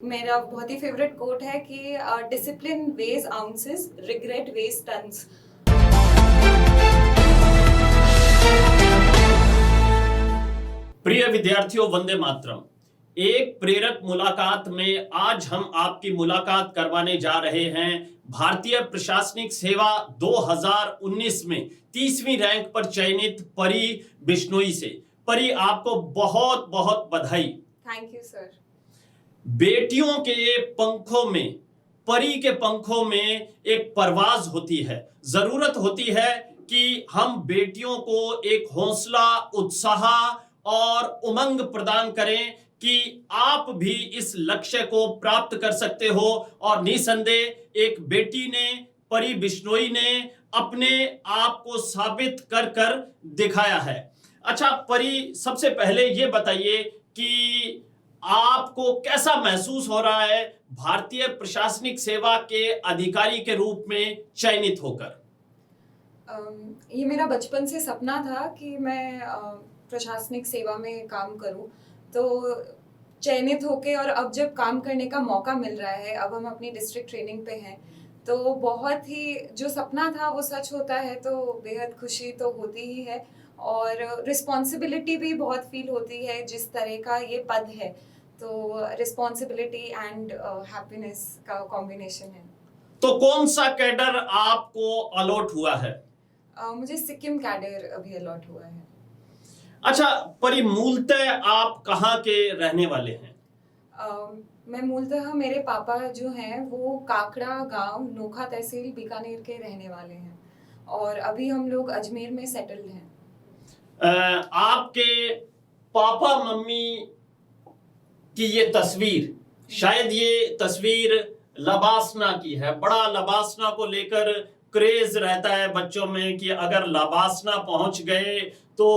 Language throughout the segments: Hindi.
मेरा बहुत ही फेवरेट कोट है कि discipline weighs ounces, regret weighs tons. प्रिय विद्यार्थियों, वंदे मातरम। एक प्रेरक मुलाकात में आज हम आपकी मुलाकात करवाने जा रहे हैं भारतीय प्रशासनिक सेवा 2019 में 30वीं रैंक पर चयनित परी बिश्नोई से। परी, आपको बहुत बहुत बधाई। Thank you sir. बेटियों के पंखों में, परी के पंखों में एक परवाज होती है। जरूरत होती है कि हम बेटियों को एक हौसला, उत्साह और उमंग प्रदान करें कि आप भी इस लक्ष्य को प्राप्त कर सकते हो। और निसंदेह एक बेटी ने, परी बिश्नोई ने अपने आप को साबित कर कर दिखाया है। अच्छा परी, सबसे पहले ये बताइए कि आपको कैसा महसूस हो रहा है भारतीय प्रशासनिक सेवा के अधिकारी के रूप में चयनित होकर? ये मेरा बचपन से सपना था कि मैं प्रशासनिक सेवा में काम करूं। तो चयनित होके और अब जब काम करने का मौका मिल रहा है, अब हम अपनी डिस्ट्रिक्ट ट्रेनिंग पे हैं, तो बहुत ही जो सपना था वो सच होता है, तो बेहद खुशी तो होती ही है और रिस्पॉन्सिबिलिटी भी बहुत फील होती है। जिस तरह का ये पद है, तो रिस्पॉन्सिबिलिटी एंड हैप्पीनेस का कॉम्बिनेशन है। तो कौन सा कैडर आपको अलॉट हुआ है? मुझे सिक्किम कैडर अभी अलॉट हुआ है। अच्छा परी, मूलतः आप कहाँ के रहने वाले हैं? मैं मूलतः, मेरे पापा जो हैं वो काकड़ा गांव, नोखा तहसील, बीकानेर के रहने वाले हैं और अभी हम लोग अजमेर में सेटल्ड हैं। आपके पापा मम्मी की ये तस्वीर, शायद ये तस्वीर लबासना की है। बड़ा लबासना को लेकर क्रेज रहता है बच्चों में कि अगर लबासना पहुंच गए तो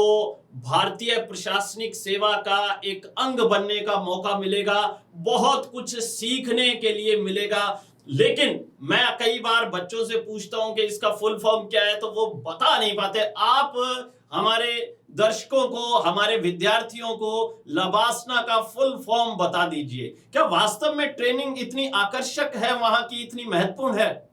भारतीय प्रशासनिक सेवा का एक अंग बनने का मौका मिलेगा, बहुत कुछ सीखने के लिए मिलेगा। लेकिन मैं कई बार बच्चों से पूछता हूं कि इसका फुल फॉर्म क्या है, तो वो बता नहीं पाते। आप हमारे दर्शकों को, हमारे विद्यार्थियों को लबासना का फुल फॉर्म बता दीजिए। क्या वास्तव में ट्रेनिंग इतनी आकर्षक है, वहां की इतनी महत्वपूर्ण है?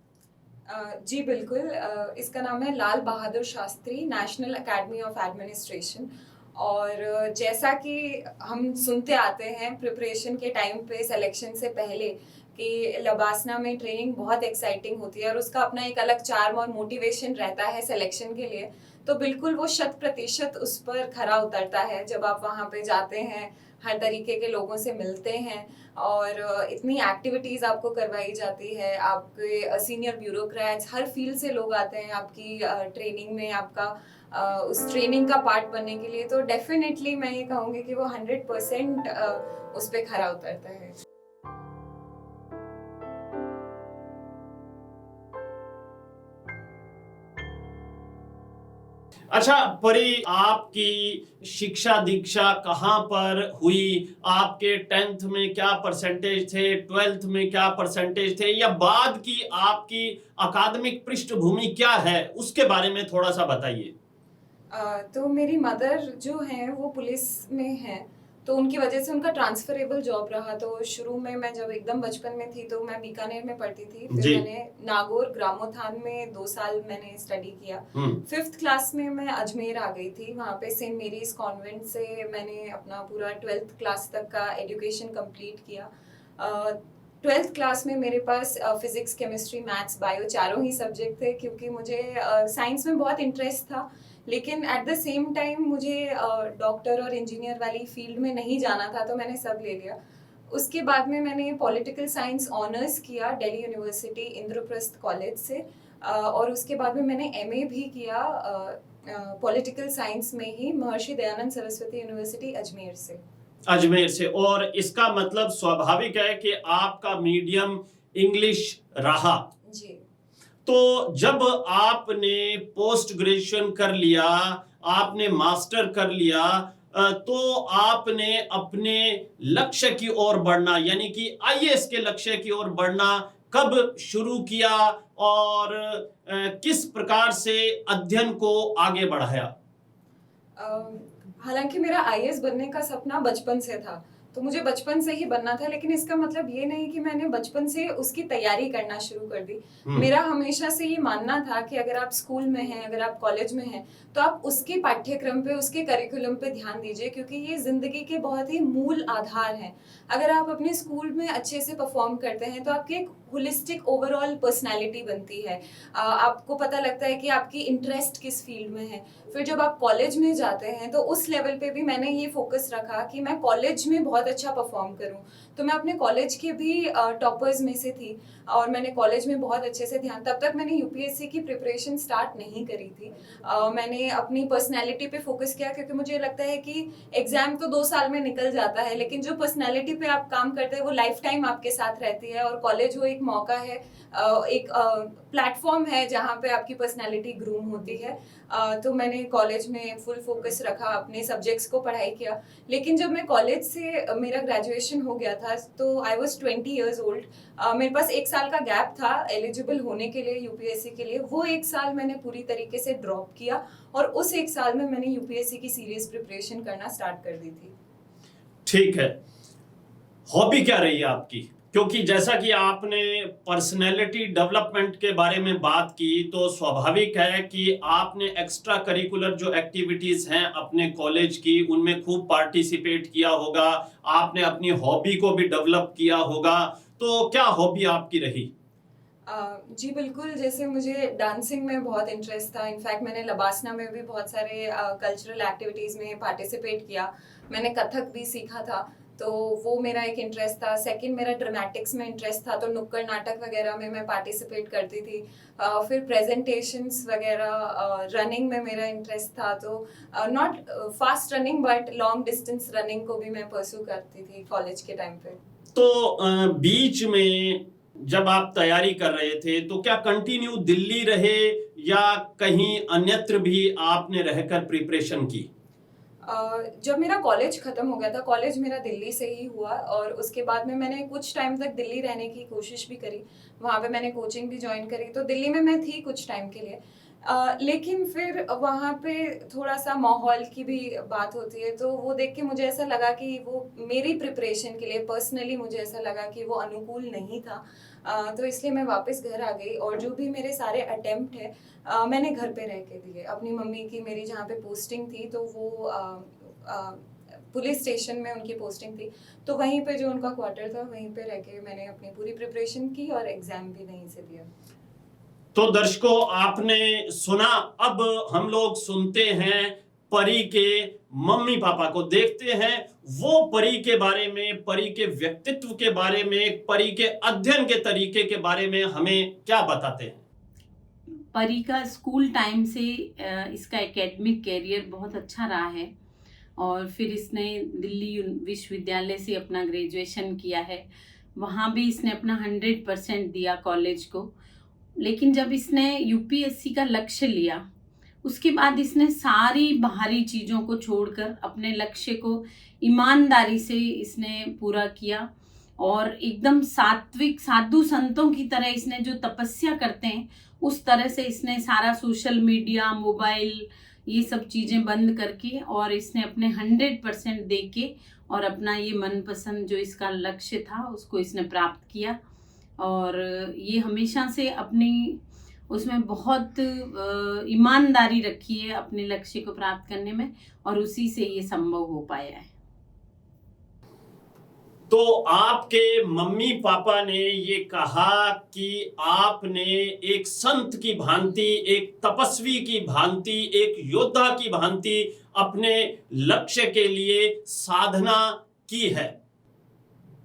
जी बिल्कुल। इसका नाम है Lal Bahadur Shastri National Academy of Administration. और जैसा कि हम सुनते आते हैं प्रिपरेशन के टाइम पे, सिलेक्शन से पहले, कि लबासना में ट्रेनिंग बहुत एक्साइटिंग होती है और उसका अपना एक अलग चार्म और मोटिवेशन रहता है सिलेक्शन के लिए। तो बिल्कुल वो 100% उस पर खरा उतरता है जब आप वहाँ पे जाते हैं, हर तरीके के लोगों से मिलते हैं और इतनी एक्टिविटीज़ आपको करवाई जाती है। आपके सीनियर ब्यूरोक्रेट्स, हर फील्ड से लोग आते हैं आपकी ट्रेनिंग में, आपका उस ट्रेनिंग का पार्ट बनने के लिए। तो डेफिनेटली मैं ये कहूँगी कि वो 100% उस पर खरा उतरता है। अच्छा परी, आपकी शिक्षा दीक्षा कहाँ पर हुई? आपके 10th में क्या परसेंटेज थे, 12th में क्या परसेंटेज थे, या बाद की आपकी अकादमिक पृष्ठभूमि क्या है, उसके बारे में थोड़ा सा बताइए। तो मेरी मदर जो हैं वो पुलिस में हैं, तो उनकी वजह से उनका ट्रांसफरेबल जॉब रहा। तो शुरू में, मैं जब एकदम बचपन में थी, तो मैं बीकानेर में पढ़ती थी। फिर मैंने नागौर ग्रामोत्थान में 2 साल मैंने स्टडी किया। 5th क्लास में मैं अजमेर आ गई थी। वहाँ पे सेंट मेरीज कॉन्वेंट से मैंने अपना पूरा 12th क्लास तक का एजुकेशन कंप्लीट किया। 12th क्लास में मेरे पास फिजिक्स, केमिस्ट्री, मैथ्स, बायो चारों ही सब्जेक्ट थे, क्योंकि मुझे साइंस में बहुत इंटरेस्ट था। लेकिन एट द सेम टाइम मुझे डॉक्टर और इंजीनियर वाली फील्ड में नहीं जाना था, तो मैंने सब ले लिया। उसके बाद में मैंने पॉलिटिकल साइंस ऑनर्स किया दिल्ली यूनिवर्सिटी इंद्रप्रस्थ कॉलेज से। और उसके बाद में मैंने एमए भी किया पॉलिटिकल साइंस में ही महर्षि दयानंद सरस्वती यूनिवर्सिटी अजमेर से। अजमेर से, और इसका मतलब स्वाभाविक है कि आपका मीडियम इंग्लिश रहा। जी। तो जब आपने पोस्ट ग्रेजुएशन कर लिया, आपने मास्टर कर लिया, तो आपने अपने लक्ष्य की ओर बढ़ना, यानी कि आईएएस के लक्ष्य की ओर बढ़ना कब शुरू किया और किस प्रकार से अध्ययन को आगे बढ़ाया? हालांकि मेरा आईएएस बनने का सपना बचपन से था, तो मुझे बचपन से ही बनना था, लेकिन इसका मतलब ये नहीं कि मैंने बचपन से उसकी तैयारी करना शुरू कर दी। मेरा हमेशा से ये मानना था कि अगर आप स्कूल में हैं, अगर आप कॉलेज में हैं, तो आप उसके पाठ्यक्रम पे, उसके करिकुलम पे ध्यान दीजिए, क्योंकि ये जिंदगी के बहुत ही मूल आधार हैं। अगर आप अपने स्कूल में अच्छे से परफॉर्म करते हैं तो आपकी एक होलिस्टिक ओवरऑल पर्सनैलिटी बनती है। आपको पता लगता है कि आपकी इंटरेस्ट किस फील्ड में है। फिर जब आप कॉलेज में जाते हैं तो उस लेवल पे भी मैंने ये फोकस रखा कि मैं कॉलेज में बहुत अच्छा परफॉर्म करूं। तो मैं अपने कॉलेज के भी टॉपर्स में से थी और मैंने कॉलेज में बहुत अच्छे से ध्यान, तब तक मैंने यूपीएससी की प्रिपरेशन स्टार्ट नहीं करी थी। मैंने अपनी पर्सनैलिटी पे फोकस किया, क्योंकि मुझे लगता है कि एग्जाम तो 2 साल में निकल जाता है, लेकिन जो पर्सनैलिटी पे आप काम करते हैं वो लाइफ टाइम आपके साथ रहती है। और कॉलेज वो एक मौका है, एक प्लेटफॉर्म है जहाँ पे आपकी पर्सनैलिटी ग्रूम होती है। तो मैंने कॉलेज में फुल फोकस रखा, अपने सब्जेक्ट्स को पढ़ाई किया। लेकिन जब मैं कॉलेज से मेरा ग्रेजुएशन हो गया था तो आई वॉज 20 ईयर्स ओल्ड। मेरे पास 1 साल का गैप था एलिजिबल होने के लिए यूपीएससी के लिए। वो 1 साल मैंने पूरी तरीके से ड्रॉप किया और उस 1 साल में मैंने यूपीएससी की सीरियस प्रिपरेशन करना स्टार्ट कर दी थी। ठीक है, हॉबी क्या रही है आपकी? क्योंकि जैसा कि आपने पर्सनैलिटी डेवलपमेंट के बारे में बात की, तो स्वाभाविक है कि आपने एक्स्ट्रा करिकुलर जो एक्टिविटीज हैं अपने कॉलेज की, उनमें खूब पार्टिसिपेट किया होगा, आपने अपनी हॉबी को भी डेवलप किया होगा। तो क्या हॉबी आपकी रही? जी बिल्कुल, जैसे मुझे डांसिंग में बहुत इंटरेस्ट था। इनफैक्ट मैंने लबासना में भी बहुत सारे कल्चरल एक्टिविटीज़ में पार्टिसिपेट किया। मैंने कथक भी सीखा था, तो वो मेरा एक इंटरेस्ट था। सेकंड, मेरा ड्रामेटिक्स में इंटरेस्ट था, तो नुक्कड़ नाटक वगैरह में मैं पार्टिसिपेट करती थी। फिर प्रेजेंटेशंस वगैरह, रनिंग में मेरा इंटरेस्ट था, तो not fast running but long distance running को भी मैं परस्यू करती थी कॉलेज के टाइम पे। तो बीच में जब आप तैयारी कर रहे थे तो क्या कंटिन्यू दिल्ली रहे या कहीं अन्यत्र भी आपने रहकर प्रिपरेशन की? जब मेरा कॉलेज ख़त्म हो गया था, कॉलेज मेरा दिल्ली से ही हुआ और उसके बाद में मैंने कुछ टाइम तक दिल्ली रहने की कोशिश भी करी। वहाँ पे मैंने कोचिंग भी ज्वाइन करी, तो दिल्ली में मैं थी कुछ टाइम के लिए। लेकिन फिर वहाँ पे थोड़ा-सा माहौल की भी बात होती है, तो वो देख के मुझे ऐसा लगा कि वो मेरी प्रिपरेशन के लिए पर्सनली मुझे ऐसा लगा कि वो अनुकूल नहीं था। तो इसलिए मैं वापस घर आ गई और जो भी मेरे सारे अटेम्प्ट है मैंने घर पे रह के दिए। अपनी मम्मी की, मेरी जहाँ पे पोस्टिंग थी तो वो पुलिस स्टेशन में उनकी पोस्टिंग थी, तो वहीं पे जो उनका क्वार्टर था वहीं पे रह के मैंने अपनी पूरी प्रिपरेशन की और एग्ज़ाम भी वहीं से दिया। तो दर्शकों, आपने सुना। अब हम लोग सुनते हैं परी के मम्मी पापा को, देखते हैं वो परी के बारे में, परी के व्यक्तित्व के बारे में, परी के अध्ययन के तरीके के बारे में हमें क्या बताते हैं। परी का स्कूल टाइम से इसका एकेडमिक कैरियर बहुत अच्छा रहा है और फिर इसने दिल्ली विश्वविद्यालय से अपना ग्रेजुएशन किया है। वहाँ भी इसने अपना 100% दिया कॉलेज को। लेकिन जब इसने यूपीएससी का लक्ष्य लिया, उसके बाद इसने सारी बाहरी चीज़ों को छोड़कर अपने लक्ष्य को ईमानदारी से इसने पूरा किया और एकदम सात्विक साधु संतों की तरह इसने जो तपस्या करते हैं उस तरह से इसने सारा सोशल मीडिया, मोबाइल, ये सब चीज़ें बंद करके और इसने अपने 100% दे के और अपना ये मनपसंद जो इसका लक्ष्य था उसको इसने प्राप्त किया। और ये हमेशा से अपनी उसमें बहुत ईमानदारी रखी है अपने लक्ष्य को प्राप्त करने में और उसी से ये संभव हो पाया है। तो आपके मम्मी पापा ने ये कहा कि आपने एक संत की भांति, एक तपस्वी की भांति, एक योद्धा की भांति अपने लक्ष्य के लिए साधना की है।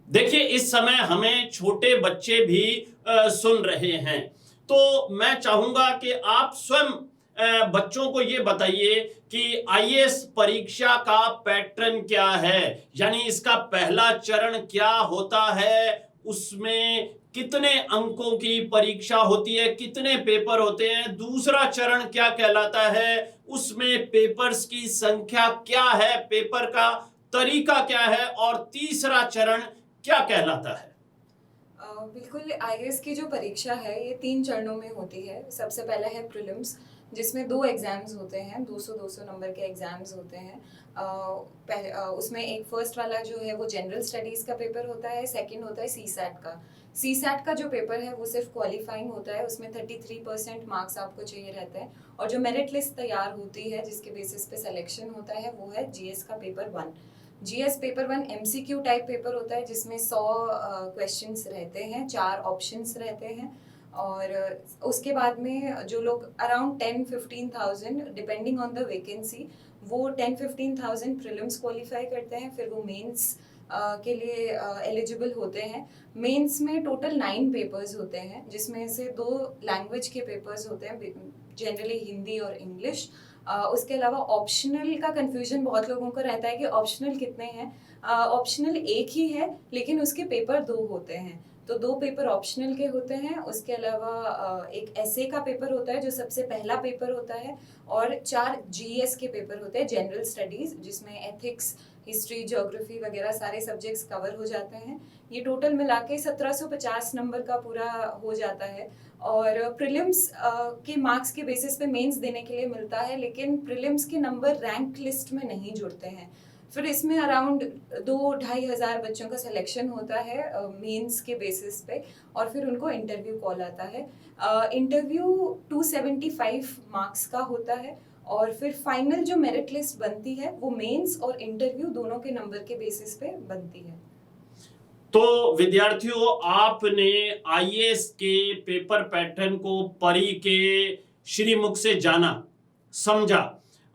देखिए, इस समय हमें छोटे बच्चे भी सुन रहे हैं, तो मैं चाहूंगा कि आप स्वयं बच्चों को ये बताइए कि आईएएस परीक्षा का पैटर्न क्या है, यानी इसका पहला चरण क्या होता है, उसमें कितने अंकों की परीक्षा होती है, कितने पेपर होते हैं, दूसरा चरण क्या कहलाता है, उसमें पेपर्स की संख्या क्या है, पेपर का तरीका क्या है, और तीसरा चरण क्या कहलाता है। बिल्कुल, आईएएस की जो परीक्षा है ये 3 चरणों में होती है। सबसे पहला है प्रीलिम्स, जिसमें 2 एग्ज़ाम्स होते हैं, 200-200 नंबर के एग्ज़ाम्स होते हैं। उसमें एक फर्स्ट वाला जो है वो जनरल स्टडीज़ का पेपर होता है, सेकंड होता है सीसैट का। सीसैट का जो पेपर है वो सिर्फ क्वालिफाइंग होता है, उसमें 33% मार्क्स आपको चाहिए रहता है, और जो मेरिट लिस्ट तैयार होती है जिसके बेसिस पे सिलेक्शन होता है वो है जीएस का paper 1। GS paper 1 MCQ type paper होता है जिसमें 100 क्वेश्चंस रहते हैं, 4 ऑप्शंस रहते हैं, और उसके बाद में जो लोग around 10-15,000 depending on the vacancy, वो 10-15,000 प्रीलिम्स क्वालिफाई करते हैं, फिर वो मेंस के लिए एलिजिबल होते हैं। मेंस में टोटल 9 पेपर्स होते हैं, जिसमें से 2 लैंग्वेज के पेपर्स होते हैं, जनरली हिंदी और इंग्लिश। उसके अलावा ऑप्शनल का कंफ्यूजन बहुत लोगों को रहता है कि ऑप्शनल कितने हैं। ऑप्शनल एक ही है, लेकिन उसके पेपर 2 होते हैं, तो 2 पेपर ऑप्शनल के होते हैं। उसके अलावा एक एसे का पेपर होता है जो सबसे पहला पेपर होता है, और 4 जीएस के पेपर होते हैं, जनरल स्टडीज़, जिसमें एथिक्स, हिस्ट्री, ज्योग्राफी वगैरह सारे सब्जेक्ट्स कवर हो जाते हैं। ये टोटल मिला के 1750 नंबर का पूरा हो जाता है, और प्रीलिम्स के मार्क्स के बेसिस पे मेंस देने के लिए मिलता है, लेकिन प्रीलिम्स के नंबर रैंक लिस्ट में नहीं जुड़ते हैं। फिर इसमें अराउंड 2-2.5 हज़ार बच्चों का सिलेक्शन होता है मेंस के बेसिस पे, और फिर उनको इंटरव्यू कॉल आता है। इंटरव्यू 275 मार्क्स का होता है, और फिर फाइनल जो मेरिट लिस्ट बनती है वो मेंस और इंटरव्यू दोनों के नंबर के बेसिस पे बनती है। तो विद्यार्थियों, आपने आईएएस के पेपर पैटर्न को परी के श्रीमुख से जाना, समझा।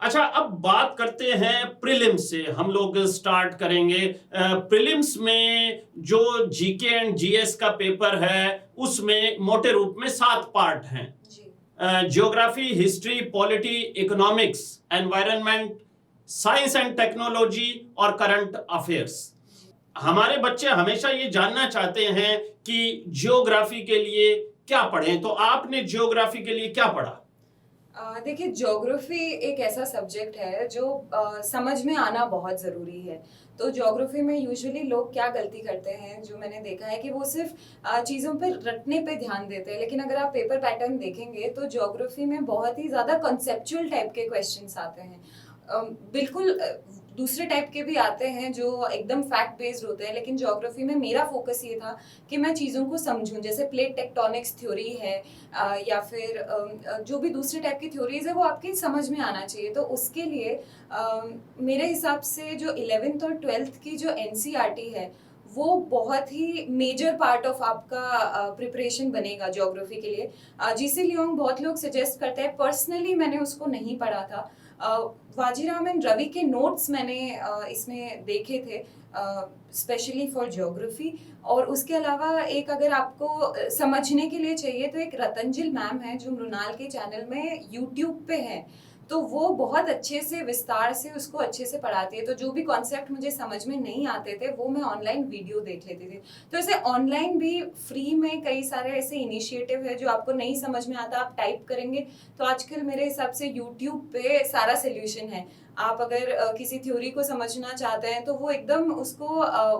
अच्छा, अब बात करते हैं प्रीलिम्स से। हम लोग स्टार्ट करेंगे। प्रीलिम्स में जो जीके एंड जीएस का पेपर है उसमें मोटे रूप में 7 पार्ट हैं। Geography, history, polity, economics, environment, science and technology और करंट अफेयर्स। हमारे बच्चे हमेशा ये जानना चाहते हैं कि ज्योग्राफी के लिए क्या पढ़ें, तो आपने ज्योग्राफी के लिए क्या पढ़ा? देखिए, ज्योग्राफी एक ऐसा सब्जेक्ट है जो समझ में आना बहुत ज़रूरी है। तो ज्योग्राफी में यूजुअली लोग क्या गलती करते हैं, जो मैंने देखा है कि वो सिर्फ चीज़ों पे रटने पे ध्यान देते हैं, लेकिन अगर आप पेपर पैटर्न देखेंगे तो ज्योग्राफी में बहुत ही ज़्यादा कॉन्सेप्चुअल टाइप के क्वेश्चंस आते हैं। बिल्कुल दूसरे टाइप के भी आते हैं जो एकदम फैक्ट बेस्ड होते हैं, लेकिन ज्योग्राफी में मेरा फोकस ये था कि मैं चीज़ों को समझूं, जैसे प्लेट टेक्टोनिक्स थ्योरी है, या फिर जो भी दूसरे टाइप की थ्योरीज है वो आपके समझ में आना चाहिए। तो उसके लिए मेरे हिसाब से जो 11th और 12th की जो एनसीईआरटी है वो बहुत ही मेजर पार्ट ऑफ आपका प्रिपरेशन बनेगा ज्योग्राफी के लिए। जीसी लियोंग बहुत लोग सजेस्ट करते हैं, पर्सनली मैंने उसको नहीं पढ़ा था। वाजीराम एंड रवि के नोट्स मैंने इसमें देखे थे, स्पेशली फॉर ज्योग्राफी। और उसके अलावा एक अगर आपको समझने के लिए चाहिए तो एक रतंजल मैम है जो मृणाल के चैनल में यूट्यूब पे है, तो वो बहुत अच्छे से विस्तार से उसको अच्छे से पढ़ाती है। तो जो भी कॉन्सेप्ट मुझे समझ में नहीं आते थे वो मैं ऑनलाइन वीडियो देख लेती थी। तो ऐसे ऑनलाइन भी फ्री में कई सारे ऐसे इनिशिएटिव है जो आपको नहीं समझ में आता, आप टाइप करेंगे तो आजकल मेरे हिसाब से यूट्यूब पे सारा सोल्यूशन है। आप अगर किसी थ्योरी को समझना चाहते हैं तो वो एकदम उसको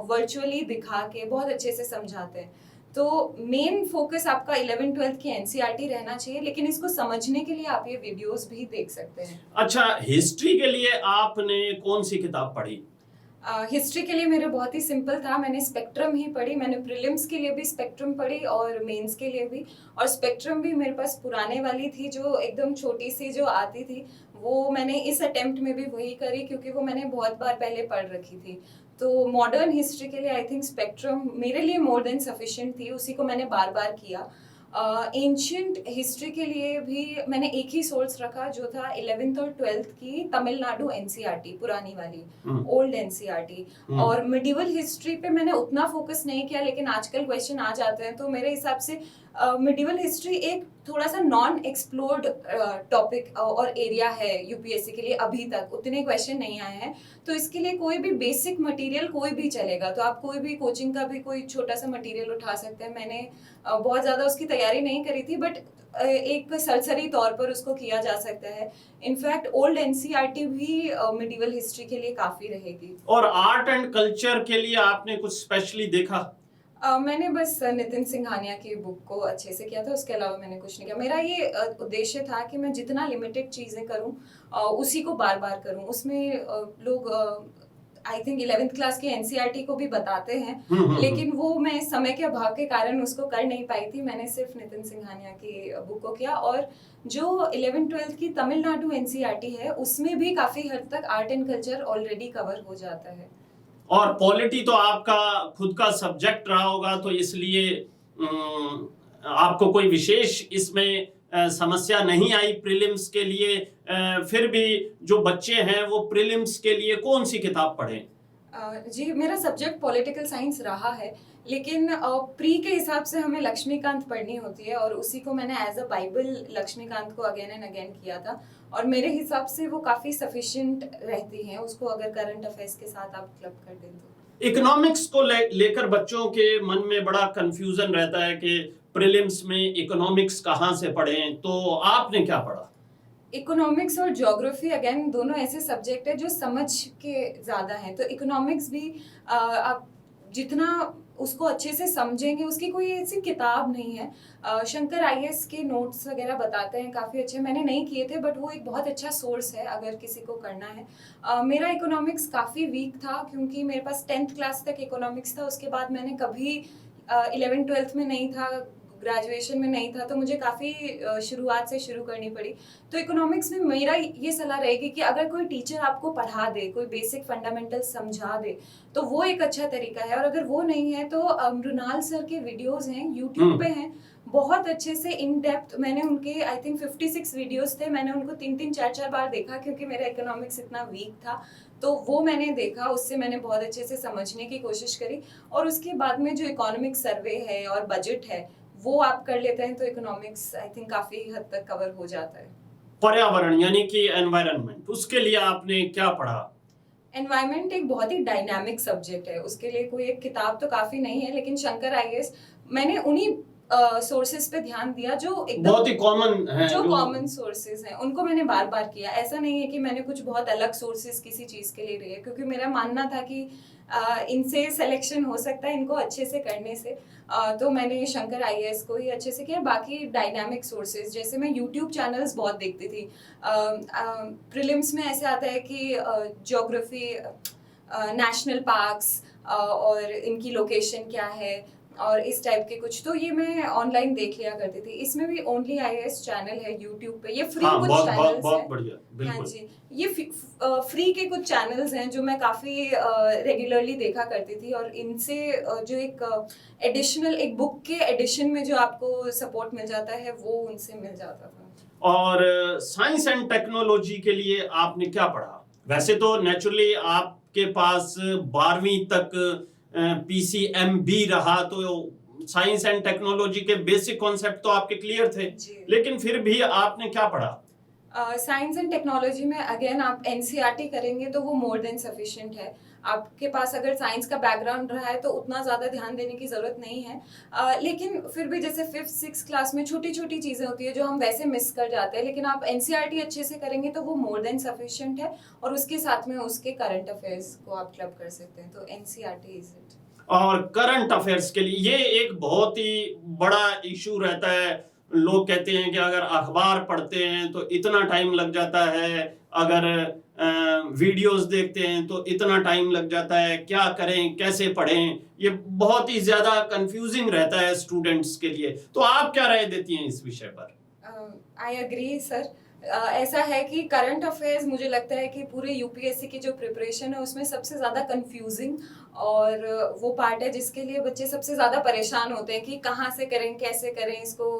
वर्चुअली दिखा के बहुत अच्छे से समझाते हैं। तो मेन फोकस आपका 11-12 की एनसीईआरटी रहना चाहिए, लेकिन इसको समझने के लिए आप ये वीडियोस भी देख सकते हैं। अच्छा, हिस्ट्री के लिए आपने कौन सी किताब पढ़ी? हिस्ट्री के लिए मेरे बहुत ही सिंपल था, मैंने स्पेक्ट्रम ही पढ़ी। मैंने प्रीलिम्स के लिए भी स्पेक्ट्रम पढ़ी और मेंस के लिए भी, और स्पेक्ट्रम भी मेरे पास पुराने वाली थी जो एकदम छोटी सी जो आती थी, वो मैंने इस अटेम्प्ट में भी वही करी क्योंकि वो मैंने बहुत बार पहले पढ़ रखी थी। तो मॉडर्न हिस्ट्री के लिए आई थिंक स्पेक्ट्रम मेरे लिए मोर देन सफिशिएंट थी, उसी को मैंने बार बार किया। एंशिएंट हिस्ट्री के लिए भी मैंने एक ही सोर्स रखा जो था 11th और 12th की तमिलनाडु एनसीईआरटी, पुरानी वाली ओल्ड एनसीईआरटी। और मिडिवल हिस्ट्री पे मैंने उतना फोकस नहीं किया, लेकिन आजकल क्वेश्चन आ जाते हैं तो मेरे हिसाब से मिडिवल हिस्ट्री एक थोड़ा सा नॉन एक्सप्लोर्ड टॉपिक और एरिया है यूपीएससी के लिए। अभी तक उतने क्वेश्चन नहीं आए हैं, तो इसके लिए कोई भी बेसिक मटेरियल कोई भी चलेगा। तो आप कोई भी कोचिंग का भी कोई छोटा सा मटेरियल उठा सकते हैं। मैंने बहुत ज़्यादा उसकी तैयारी नहीं करी थी, बट एक सरसरी तौर पर उसको किया जा सकता है। इनफैक्ट ओल्ड एनसीईआरटी भी मिडिवल हिस्ट्री के लिए काफ़ी रहेगी। और आर्ट एंड कल्चर के लिए आपने कुछ स्पेशली देखा? मैंने बस नितिन सिंघानिया की बुक को अच्छे से किया था, उसके अलावा मैंने कुछ नहीं किया। मेरा ये उद्देश्य था कि मैं जितना लिमिटेड चीज़ें करूं उसी को बार बार करूं। उसमें लोग आई थिंक 11th क्लास की एनसीईआरटी को भी बताते हैं, लेकिन वो मैं समय के अभाव के कारण उसको कर नहीं पाई थी। मैंने सिर्फ नितिन सिंघानिया की बुक को किया, और जो 11th-12th की तमिलनाडु एनसीईआरटी है उसमें भी काफ़ी हद तक art and culture already cover हो जाता है। और पॉलिटी तो आपका खुद का सब्जेक्ट रहा होगा, तो इसलिए आपको कोई विशेष इसमें समस्या नहीं आई प्रीलिम्स के लिए। फिर भी जो बच्चे हैं वो प्रीलिम्स के लिए कौन सी किताब पढ़ें? जी, मेरा सब्जेक्ट पॉलिटिकल साइंस रहा है, लेकिन प्री के हिसाब से हमें लक्ष्मीकांत पढ़नी होती है, और उसी को मैंने एज अ बाइबल लक्ष्मीकांत को अगेन एंड अगेन किया था, और मेरे हिसाब से वो काफ़ी सफिशिएंट रहती हैं। उसको अगर करंट अफेयर्स के साथ आप क्लब कर दें तो। इकोनॉमिक्स को लेकर बच्चों के मन में बड़ा कंफ्यूजन रहता है कि प्रीलिम्स में इकोनॉमिक्स कहाँ से पढ़ें, तो आपने क्या पढ़ा? इकोनॉमिक्स और ज्योग्राफी अगेन दोनों ऐसे सब्जेक्ट है जो समझ के ज़्यादा हैं। तो इकोनॉमिक्स भी आप जितना उसको अच्छे से समझेंगे, उसकी कोई ऐसी किताब नहीं है। शंकर आईएएस के नोट्स वगैरह बताते हैं काफ़ी अच्छे, मैंने नहीं किए थे बट वो एक बहुत अच्छा सोर्स है अगर किसी को करना है। मेरा इकोनॉमिक्स काफ़ी वीक था क्योंकि मेरे पास 10th क्लास तक इकोनॉमिक्स था, उसके बाद मैंने कभी 11th-12th में नहीं था, ग्रेजुएशन में नहीं था, तो मुझे काफ़ी शुरुआत से शुरू करनी पड़ी। तो इकोनॉमिक्स में मेरा ये सलाह रहेगी कि अगर कोई टीचर आपको पढ़ा दे, कोई बेसिक फंडामेंटल समझा दे, तो वो एक अच्छा तरीका है। और अगर वो नहीं है तो मृणाल सर के वीडियोस हैं, यूट्यूब पे हैं, बहुत अच्छे से इन डेप्थ। मैंने उनके आई थिंक 56 वीडियोस थे, मैंने उनको 3-3 4-4 बार देखा क्योंकि मेरा इकोनॉमिक्स इतना वीक था। तो वो मैंने देखा, उससे मैंने बहुत अच्छे से समझने की कोशिश करी, और उसके बाद में जो इकोनॉमिक सर्वे है और बजट है वो आप कर लेते हैं तो इकोनॉमिक्स आई थिंक काफी हद तक कवर हो जाता है। पर्यावरण यानी कि एनवायरनमेंट, उसके लिए आपने क्या पढ़ा? एनवायरनमेंट एक बहुत ही डायनामिक सब्जेक्ट है, उसके लिए कोई एक किताब तो काफी नहीं है, लेकिन शंकर आईएएस मैंने उन्हीं सोर्सेज पे ध्यान दिया जो एकदम बहुत ही कॉमन है, जो कॉमन सोर्सेज हैं उनको मैंने बार बार किया। ऐसा नहीं है कि मैंने कुछ बहुत अलग सोर्सेज किसी चीज के लिए लिए, क्योंकि मेरा मानना था कि इनसे सिलेक्शन हो सकता है, इनको अच्छे से करने से। तो मैंने शंकर आईएएस को ही अच्छे से किया। बाकी डायनामिक सोर्सेज, जैसे मैं यूट्यूब चैनल्स बहुत देखती थी। प्रीलिम्स में ऐसे आता है कि ज्योग्राफी, नेशनल पार्क्स और इनकी लोकेशन क्या है और इस टाइप के कुछ, तो ये मैं ऑनलाइन देख लिया करती थी। इसमें भी ओनली आईएएस चैनल है यूट्यूब पे, ये फ्री कुछ चैनल्स बहुत हैं। बढ़िया, बिल्कुल। हाँ जी, ये फ्री के कुछ चैनल्स हैं जो मैं काफ़ी रेगुलरली देखा करती थी, और इनसे जो एक एडिशनल एक बुक के एडिशन में जो आपको सपोर्ट मिल जाता है वो उनसे मिल जाता था। और साइंस एंड टेक्नोलॉजी के लिए आपने क्या पढ़ा? वैसे तो नेचुरली आपके पास 12वीं तक पीसीएमबी रहा, तो साइंस एंड टेक्नोलॉजी के बेसिक कॉन्सेप्ट तो आपके क्लियर थे, लेकिन फिर भी आपने क्या पढ़ा? साइंस एंड टेक्नोलॉजी में अगेन आप एनसीईआरटी करेंगे तो वो मोर देन सफिशिएंट है। आपके पास अगर साइंस का बैकग्राउंड रहा है तो उतना ज़्यादा ध्यान देने की ज़रूरत नहीं है। लेकिन फिर भी जैसे 5th-6th क्लास में छोटी छोटी चीज़ें होती है जो हम वैसे मिस कर जाते हैं, लेकिन आप एनसीईआरटी अच्छे से करेंगे तो वो मोर देन सफिशिएंट है, और उसके साथ में उसके करंट अफेयर्स को आप क्लब कर सकते हैं। तो एनसीईआरटी इज इट। और करंट अफेयर्स के लिए ये एक बहुत ही बड़ा इशू रहता है। लोग कहते हैं कि अगर अखबार पढ़ते हैं तो इतना टाइम लग जाता है, अगर वीडियोस देखते हैं तो इतना टाइम लग जाता है, क्या करें, कैसे पढ़ें, ये बहुत ही ज्यादा कंफ्यूजिंग रहता है स्टूडेंट्स के लिए। तो आप क्या राय देती हैं इस विषय पर? I agree sir. ऐसा है कि करंट अफेयर्स मुझे लगता है कि पूरे यूपीएससी की जो प्रिपरेशन है उसमें सबसे ज़्यादा कंफ्यूजिंग और वो पार्ट है जिसके लिए बच्चे सबसे ज़्यादा परेशान होते हैं कि कहाँ से करें, कैसे करें, इसको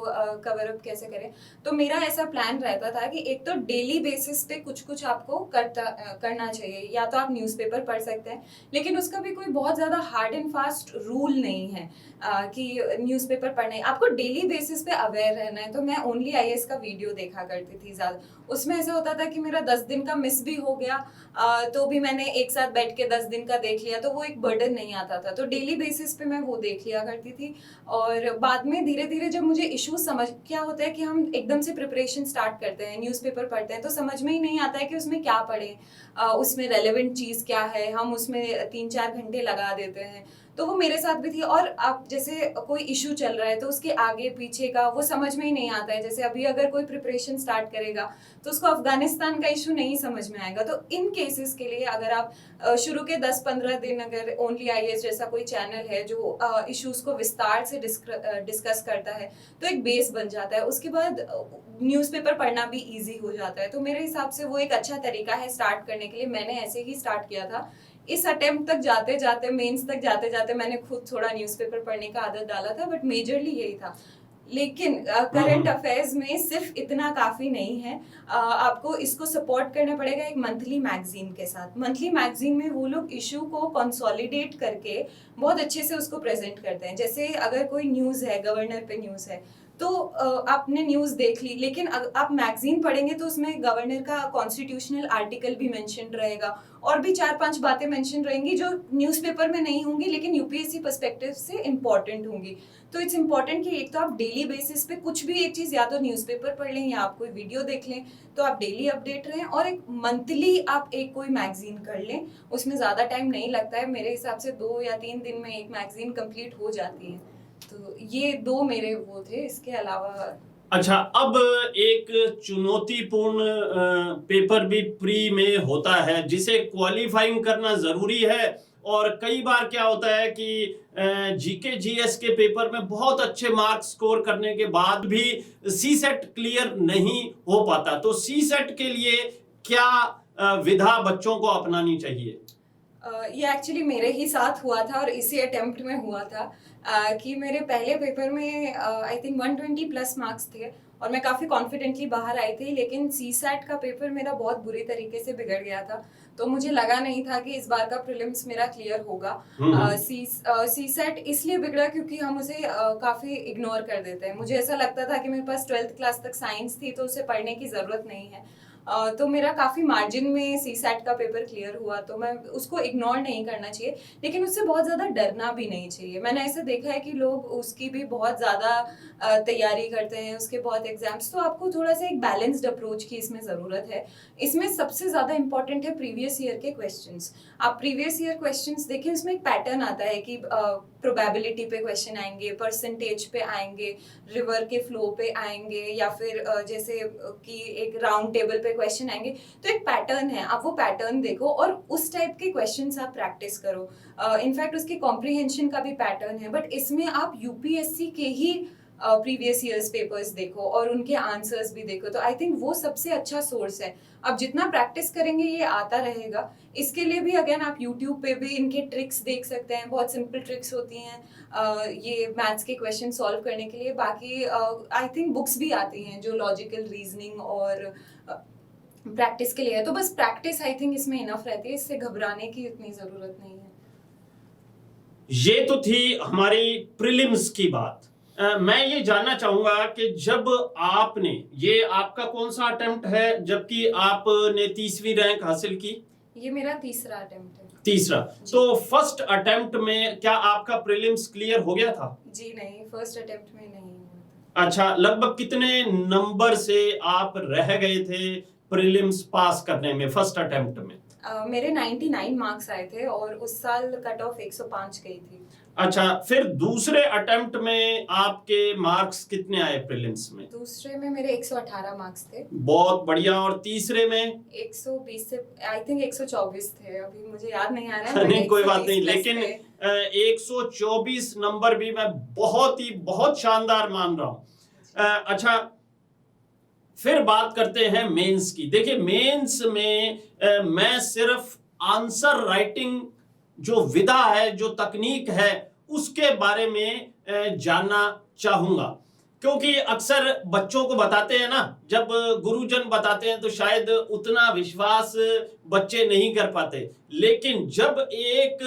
कवर अप कैसे करें। तो मेरा ऐसा प्लान रहता था कि एक तो डेली बेसिस पे कुछ कुछ आपको करना चाहिए। या तो आप न्यूज़पेपर पढ़ सकते हैं, लेकिन उसका भी कोई बहुत ज़्यादा हार्ड एंड फास्ट रूल नहीं है कि न्यूज़पेपर पढ़ना है, आपको डेली बेसिस पे अवेयर रहना है। तो मैं ओनली आईएएस का वीडियो देखा करती थी ज़्यादा। उसमें ऐसा होता था कि मेरा 10 दिन का मिस भी हो गया तो भी मैंने एक साथ बैठ के 10 दिन का देख लिया, तो वो एक बर्डन नहीं आता था। तो डेली बेसिस पे मैं वो देख लिया करती थी। और बाद में धीरे धीरे जब मुझे इश्यूज समझ, क्या होता है कि हम एकदम से प्रिपरेशन स्टार्ट करते हैं, न्यूज़पेपर पढ़ते हैं तो समझ में ही नहीं आता है कि उसमें क्या पढ़ें, उसमें रेलेवेंट चीज़ क्या है, हम उसमें 3-4 घंटे लगा देते हैं। तो वो मेरे साथ भी थी। और आप जैसे कोई इशू चल रहा है तो उसके आगे पीछे का वो समझ में ही नहीं आता है। जैसे अभी अगर कोई प्रिपरेशन स्टार्ट करेगा तो उसको अफगानिस्तान का इशू नहीं समझ में आएगा। तो इन केसेस के लिए अगर आप शुरू के 10-15 दिन अगर ओनली IAS जैसा कोई चैनल है जो इश्यूज को विस्तार से डिस्कस करता है तो एक बेस बन जाता है। उसके बाद न्यूज़पेपर पढ़ना भी इजी हो जाता है। तो मेरे हिसाब से वो एक अच्छा तरीका है स्टार्ट करने के लिए। मैंने ऐसे ही स्टार्ट किया था। इस अटेम्प्ट तक जाते जाते, मेंस तक जाते जाते मैंने खुद थोड़ा न्यूज़पेपर पढ़ने का आदत डाला था, बट मेजरली यही था। लेकिन करंट अफेयर्स में सिर्फ इतना काफ़ी नहीं है। आपको इसको सपोर्ट करना पड़ेगा एक मंथली मैगजीन के साथ। मंथली मैगजीन में वो लोग इशू को कंसोलिडेट करके बहुत अच्छे से उसको प्रेजेंट करते हैं। जैसे अगर कोई न्यूज़ है, गवर्नर पे न्यूज़ है, तो आपने न्यूज़ देख ली, लेकिन आप मैगजीन पढ़ेंगे तो उसमें गवर्नर का कॉन्स्टिट्यूशनल आर्टिकल भी मेंशन रहेगा और भी 4-5 बातें मेंशन रहेंगी जो न्यूज़पेपर में नहीं होंगी लेकिन UPSC पर्सपेक्टिव से इम्पॉर्टेंट होंगी। तो इट्स इम्पॉर्टेंट कि एक तो आप डेली बेसिस पे कुछ भी एक चीज़ या तो न्यूज़पेपर पढ़ लें या आप कोई वीडियो देख लें, तो आप डेली अपडेट रहें। और एक मंथली आप एक कोई मैगजीन कर लें, उसमें ज़्यादा टाइम नहीं लगता है। मेरे हिसाब से 2 या 3 दिन में एक मैगजीन कंप्लीट हो जाती है। तो ये 2 मेरे वो थे। इसके अलावा अच्छा, अब एक चुनौतीपूर्ण पेपर भी प्री में होता है जिसे क्वालिफाइंग करना जरूरी है। और कई बार क्या होता है कि GK GS के पेपर में बहुत अच्छे मार्क्स स्कोर करने के बाद भी CSET क्लियर नहीं हो पाता। तो CSET के लिए क्या विधा बच्चों को अपनानी चाहिए? ये एक्चुअली मेरे ही साथ हुआ था और इसी अटेम्प्ट में हुआ था कि मेरे पहले पेपर में आई थिंक 120 प्लस मार्क्स थे और मैं काफ़ी कॉन्फिडेंटली बाहर आई थी। लेकिन CSAT का पेपर मेरा बहुत बुरी तरीके से बिगड़ गया था, तो मुझे लगा नहीं था कि इस बार का प्रीलिम्स मेरा क्लियर होगा। CSAT इसलिए बिगड़ा क्योंकि हम उसे काफ़ी इग्नोर कर देते हैं। मुझे ऐसा लगता था कि मेरे पास 12th क्लास तक साइंस थी तो उसे पढ़ने की ज़रूरत नहीं है। तो मेरा काफ़ी मार्जिन में CSAT का पेपर क्लियर हुआ, तो मैं उसको इग्नोर नहीं करना चाहिए, लेकिन उससे बहुत ज़्यादा डरना भी नहीं चाहिए। मैंने ऐसे देखा है कि लोग उसकी भी बहुत ज़्यादा तैयारी करते हैं, उसके बहुत एग्जाम्स। तो आपको थोड़ा सा एक बैलेंस्ड अप्रोच की इसमें ज़रूरत है। इसमें सबसे ज़्यादा इंपॉर्टेंट है प्रीवियस ईयर के क्वेश्चंस। आप प्रीवियस ईयर क्वेश्चंस देखें, उसमें एक पैटर्न आता है कि प्रोबेबिलिटी पे क्वेश्चन आएंगे, परसेंटेज पे आएंगे, रिवर के फ्लो पे आएंगे, या फिर जैसे कि एक राउंड टेबल पे क्वेश्चन आएंगे। तो एक पैटर्न है, आप वो पैटर्न देखो और उस टाइप के क्वेश्चंस आप प्रैक्टिस करो। इनफैक्ट उसके कॉम्प्रिहेंशन का भी पैटर्न है, बट इसमें आप UPSC के ही प्रीवियस ईयर्स पेपर्स देखो और उनके आंसर्स भी देखो। तो आई थिंक वो सबसे अच्छा सोर्स है। अब जितना प्रैक्टिस करेंगे ये आता रहेगा। इसके लिए भी अगेन आप YouTube पे भी इनके ट्रिक्स देख सकते हैं, बहुत सिंपल ट्रिक्स होती हैं ये मैथ्स के क्वेश्चन सॉल्व करने के लिए। बाकी आई थिंक बुक्स भी आती हैं जो लॉजिकल रीजनिंग और प्रैक्टिस के लिए है। तो बस प्रैक्टिस आई थिंक इसमें इनफ रहती है, इससे घबराने की इतनी ज़रूरत नहीं है। ये तो थी हमारी प्रीलिम्स की बात। मैं ये जानना चाहूंगा कि जब आपने, ये आपका कौन सा अटेम्प्ट है जबकि आपने 30वीं रैंक हासिल की? ये मेरा तीसरा अटेम्प्ट है। तीसरा। तो फर्स्ट अटेम्प्ट में क्या आपका प्रीलिम्स क्लियर हो गया था? जी नहीं, फर्स्ट अटेम्प्ट में नहीं हुआ था। अच्छा, लगभग कितने नंबर से आप रह गए थे प्रीलिम्स पास करने में फर्स्ट अटेम्प्ट में? मेरे 99 मार्क्स आए थे और उस साल कट ऑफ 105 गई थी। अच्छा, फिर दूसरे अटेम्प्ट में आपके मार्क्स कितने आए प्रीलिम्स में? दूसरे में मेरे 118 मार्क्स थे। बहुत बढ़िया। और तीसरे में? 120 से आई थिंक 124 थे, अभी मुझे याद नहीं आ रहा है। नहीं कोई बात नहीं, लेकिन 124 नंबर भी मैं बहुत शानदार मान रहा हूँ। अच्छा, फिर बात करते हैं मेंस की। देखिए, मेंस में मैं सिर्फ आंसर राइटिंग जो विधा है, जो तकनीक है, उसके बारे में जानना चाहूंगा, क्योंकि अक्सर बच्चों को बताते हैं ना, जब गुरुजन बताते हैं तो शायद उतना विश्वास बच्चे नहीं कर पाते। लेकिन जब एक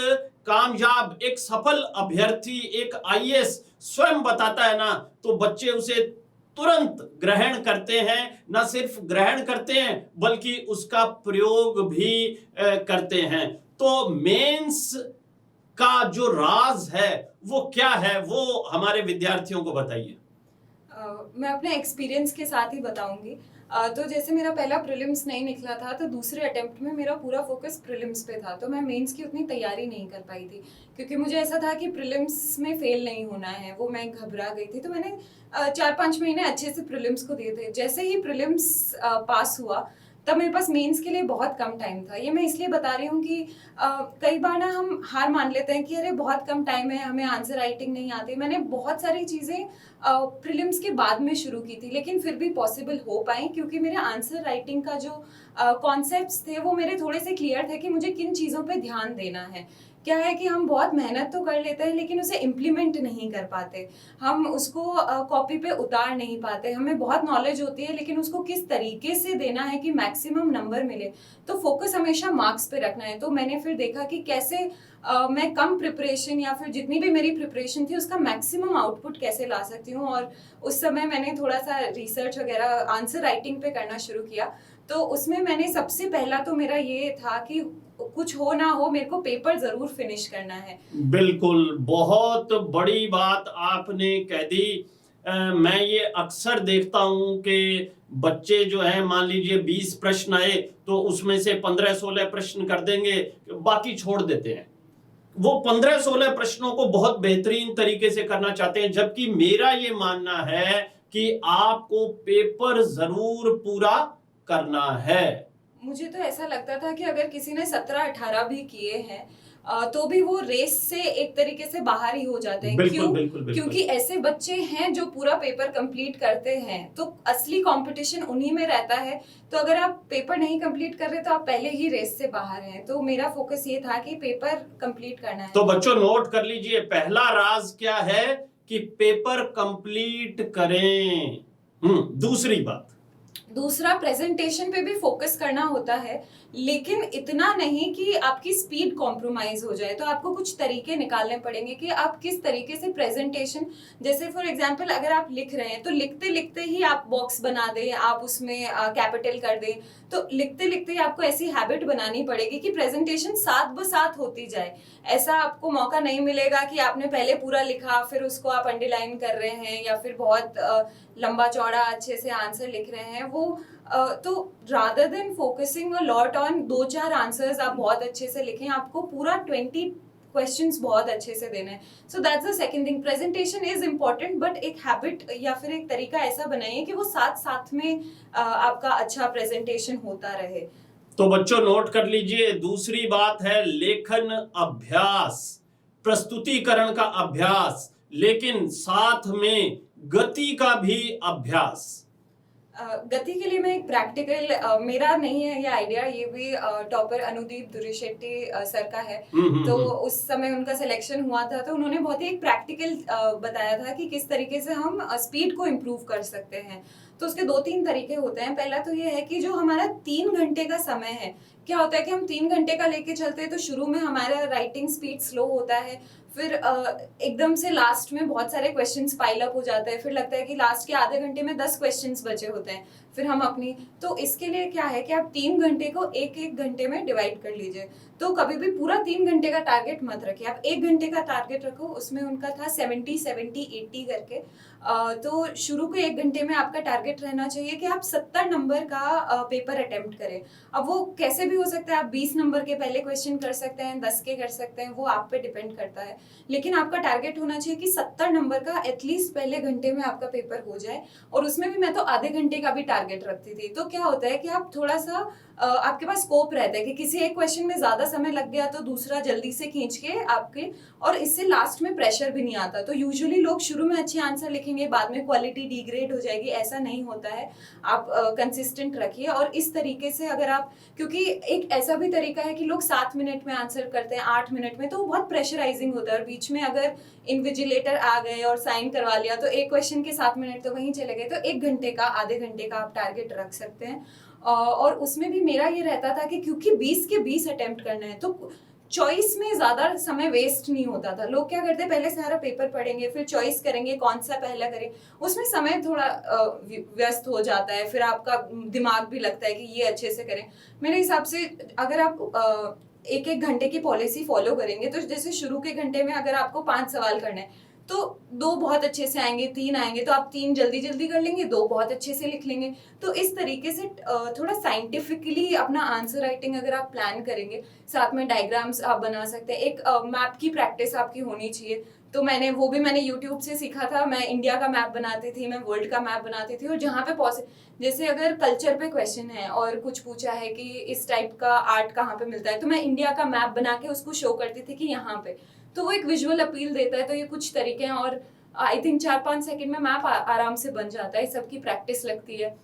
कामयाब, एक सफल अभ्यर्थी, एक IAS स्वयं बताता है ना, तो बच्चे उसे तुरंत ग्रहण करते हैं। न सिर्फ ग्रहण करते हैं बल्कि उसका प्रयोग भी करते हैं। तो मेंस का जो राज है वो क्या है, वो हमारे विद्यार्थियों को बताइए। मैं अपने एक्सपीरियंस के साथ ही बताऊंगी। तो जैसे मेरा पहला प्रीलिम्स नहीं निकला था, तो दूसरे अटेम्प्ट में मेरा पूरा फोकस प्रीलिम्स पे था, तो मैं मेंस की उतनी तैयारी नहीं कर पाई थी, क्योंकि मुझे ऐसा था कि प्रीलिम्स में फेल नहीं होना है, वो मैं घबरा गई थी। तो मैंने 4-5 महीने अच्छे से प्रीलिम्स को दिए थे। जैसे ही प्रीलिम्स पास हुआ, तब मेरे पास मेंस के लिए बहुत कम टाइम था। ये मैं इसलिए बता रही हूँ कि कई बार ना हम हार मान लेते हैं कि अरे बहुत कम टाइम है, हमें आंसर राइटिंग नहीं आती। मैंने बहुत सारी चीज़ें प्रीलिम्स के बाद में शुरू की थी, लेकिन फिर भी पॉसिबल हो पाई, क्योंकि मेरे आंसर राइटिंग का जो कॉन्सेप्ट्स थे वो मेरे थोड़े से क्लियर थे कि मुझे किन चीज़ों पे ध्यान देना है। क्या है कि हम बहुत मेहनत तो कर लेते हैं, लेकिन उसे इम्प्लीमेंट नहीं कर पाते, हम उसको कॉपी पे उतार नहीं पाते। हमें बहुत नॉलेज होती है, लेकिन उसको किस तरीके से देना है कि मैक्सिमम नंबर मिले, तो फोकस हमेशा मार्क्स पे रखना है। तो मैंने फिर देखा कि कैसे मैं कम प्रिपरेशन या फिर जितनी भी मेरी प्रिपरेशन थी उसका मैक्सिमम आउटपुट कैसे ला सकती हूँ। और उस समय मैंने थोड़ा सा रिसर्च वगैरह आंसर राइटिंग पे करना शुरू किया। तो उसमें मैंने सबसे पहला तो मेरा ये था कि कुछ हो ना हो, मेरे को पेपर जरूर फिनिश करना है। बिल्कुल, बहुत बड़ी बात आपने कह दी। मैं ये अक्सर देखता हूँ कि बच्चे जो है, मान लीजिए 20 प्रश्न आए तो उसमें से 15-16 प्रश्न कर देंगे, बाकी छोड़ देते हैं। वो 15-16 प्रश्नों को बहुत बेहतरीन तरीके से करना चाहते हैं, जबकि मेरा ये मानना है कि आपको पेपर जरूर पूरा करना है। मुझे तो ऐसा लगता था कि अगर किसी ने 17-18 भी किए हैं तो भी वो रेस से एक तरीके से बाहर ही हो जाते हैं। बिल्कुल, क्यों? बिल्कुल, बिल्कुल। क्योंकि ऐसे बच्चे हैं जो पूरा पेपर कंप्लीट करते हैं, तो असली कंपटीशन उन्हीं में रहता है। तो अगर आप पेपर नहीं कंप्लीट कर रहे तो आप पहले ही रेस से बाहर हैं। तो मेरा फोकस ये था कि पेपर कंप्लीट करना है। तो बच्चों नोट कर लीजिए, पहला राज क्या है कि पेपर कंप्लीट करें। दूसरी बात, दूसरा, प्रेजेंटेशन पे भी फोकस करना होता है, लेकिन इतना नहीं कि आपकी स्पीड कॉम्प्रोमाइज हो जाए। तो आपको कुछ तरीके निकालने पड़ेंगे कि आप किस तरीके से प्रेजेंटेशन, जैसे फॉर एग्जांपल अगर आप लिख रहे हैं तो लिखते लिखते ही आप बॉक्स बना दें, आप उसमें कैपिटल कर दें। तो लिखते लिखते ही आपको ऐसी हैबिट बनानी पड़ेगी कि प्रेजेंटेशन साथ ब साथ होती जाए। ऐसा आपको मौका नहीं मिलेगा कि आपने पहले पूरा लिखा फिर उसको आप अंडरलाइन कर रहे हैं, या फिर बहुत लंबा चौड़ा अच्छे से आंसर लिख रहे हैं। वो तो rather than focusing a lot on 2-4 answers आप बहुत अच्छे से लिखें, आपको पूरा 20 क्वेश्चंस बहुत अच्छे से देना है। So that's the second thing. Presentation is important, but एक हैबिट या फिर एक तरीका ऐसा बनाइए कि वो साथ साथ में आपका अच्छा प्रेजेंटेशन होता रहे। तो बच्चों नोट कर लीजिए, दूसरी बात है लेखन अभ्यास, प्रस्तुतिकरण का अभ्यास, लेकिन साथ में गति का भी अभ्यास। गति के लिए मैं एक प्रैक्टिकल, मेरा नहीं है ये आइडिया, ये भी टॉपर अनुदीप दुरिशेट्टी सर का है। तो उस समय उनका सिलेक्शन हुआ था, तो उन्होंने बहुत ही एक प्रैक्टिकल बताया था कि किस तरीके से हम स्पीड को इम्प्रूव कर सकते हैं। तो उसके 2-3 तरीके होते हैं। पहला तो ये है कि जो हमारा 3 घंटे का समय है, क्या होता है कि हम 3 घंटे का लेके चलते हैं तो शुरू में हमारा राइटिंग स्पीड स्लो होता है, फिर एकदम से लास्ट में बहुत सारे क्वेश्चंस पाइल अप हो जाते हैं, फिर लगता है कि लास्ट के आधे घंटे में 10 क्वेश्चंस बचे होते हैं, फिर हम अपनी। तो इसके लिए क्या है कि आप 3 घंटे को 1-1 घंटे में डिवाइड कर लीजिए। तो कभी भी पूरा 3 घंटे का टारगेट मत रखिए, आप 1 घंटे का टारगेट रखो। उसमें उनका था 70-70-80 करके। तो शुरू के 1 घंटे में आपका टारगेट रहना चाहिए कि आप 70 नंबर का पेपर अटेम्प्ट करें। अब वो कैसे भी हो सकता है, आप 20 नंबर के पहले क्वेश्चन कर सकते हैं, 10 के कर सकते हैं, वो आप पे डिपेंड करता है। लेकिन आपका टारगेट होना चाहिए कि 70 नंबर का एटलीस्ट पहले घंटे में आपका पेपर हो जाए। और उसमें भी मैं तो आधे घंटे का भी टारगेट रखती थी। तो क्या होता है कि आप थोड़ा सा आपके पास स्कोप रहता है कि किसी एक क्वेश्चन में ज्यादा समय लग गया तो दूसरा जल्दी से खींच के आपके, और इससे लास्ट में प्रेशर भी नहीं आता। तो यूजुअली लोग शुरू में अच्छे आंसर लिखेंगे, बाद में क्वालिटी डिग्रेड हो जाएगी, ऐसा नहीं होता है। आप कंसिस्टेंट रखिए। और इस तरीके से अगर आप, क्योंकि एक ऐसा भी तरीका है कि लोग 7 मिनट में आंसर करते हैं, 8 मिनट में, तो वो बहुत प्रेशराइजिंग होता है। और बीच में अगर इन्विजिलेटर आ गए और साइन करवा लिया तो एक क्वेश्चन के 7 मिनट तो वहीं चले गए। तो 1 घंटे का, आधे घंटे का आप टारगेट रख सकते हैं। और उसमें भी मेरा ये रहता था कि क्योंकि 20 के 20 अटेम्प्ट करना है, तो चॉइस में ज्यादा समय वेस्ट नहीं होता था। लोग क्या करते, पहले सारा पेपर पढ़ेंगे, फिर चॉइस करेंगे कौन सा पहला करें, उसमें समय थोड़ा व्यस्त हो जाता है, फिर आपका दिमाग भी लगता है कि ये अच्छे से करें। मेरे हिसाब से अगर आप 1-1 घंटे की पॉलिसी फॉलो करेंगे, तो जैसे शुरू के घंटे में अगर आपको 5 सवाल करने हैं, तो 2 बहुत अच्छे से आएंगे, 3 आएंगे तो आप 3 जल्दी जल्दी कर लेंगे, 2 बहुत अच्छे से लिख लेंगे। तो इस तरीके से थोड़ा साइंटिफिकली अपना आंसर राइटिंग अगर आप प्लान करेंगे, साथ में डायग्राम्स आप बना सकते हैं, एक मैप की प्रैक्टिस आपकी होनी चाहिए। तो मैंने यूट्यूब से सीखा था। मैं इंडिया का मैप बनाती थी, मैं वर्ल्ड का मैप बनाती थी, और जहाँ पे जैसे अगर कल्चर पे क्वेश्चन है और कुछ पूछा है कि इस टाइप का आर्ट कहाँ पे मिलता है, तो मैं इंडिया का मैप बना के उसको शो करती थी कि यहाँ पे, तो वो एक विजुअल अपील देता है। तो ये कुछ तरीके हैं, और आई थिंक 4-5 सेकंड में मैप आराम से बन जाता है। सबकी प्रैक्टिस लगती है।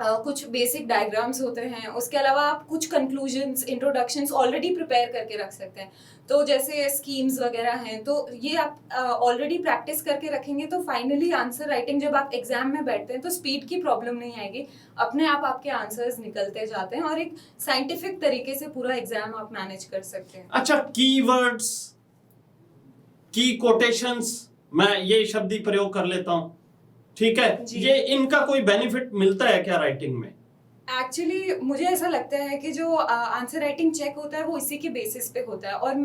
कुछ बेसिक डायग्राम्स होते हैं, उसके अलावा आप कुछ कंक्लूजन्स, इंट्रोडक्शंस ऑलरेडी प्रिपेयर करके रख सकते हैं। तो जैसे स्कीम्स वगैरह हैं, तो ये आप ऑलरेडी प्रैक्टिस करके रखेंगे, तो फाइनली आंसर राइटिंग जब आप एग्जाम में बैठते हैं तो स्पीड की प्रॉब्लम नहीं आएगी, अपने आप आपके आंसर्स निकलते जाते हैं, और एक साइंटिफिक तरीके से पूरा एग्जाम आप मैनेज कर सकते हैं। अच्छा, कीवर्ड्स, की कोटेशंस, मैं ये शब्द ही प्रयोग कर लेता हूं, ठीक है, ये इनका कोई बेनिफिट मिलता है क्या राइटिंग में? एक्चुअली मुझे ऐसा लगता है कि जो आंसर राइटिंग चेक होता है वो इसी के बेसिस पे होता है, और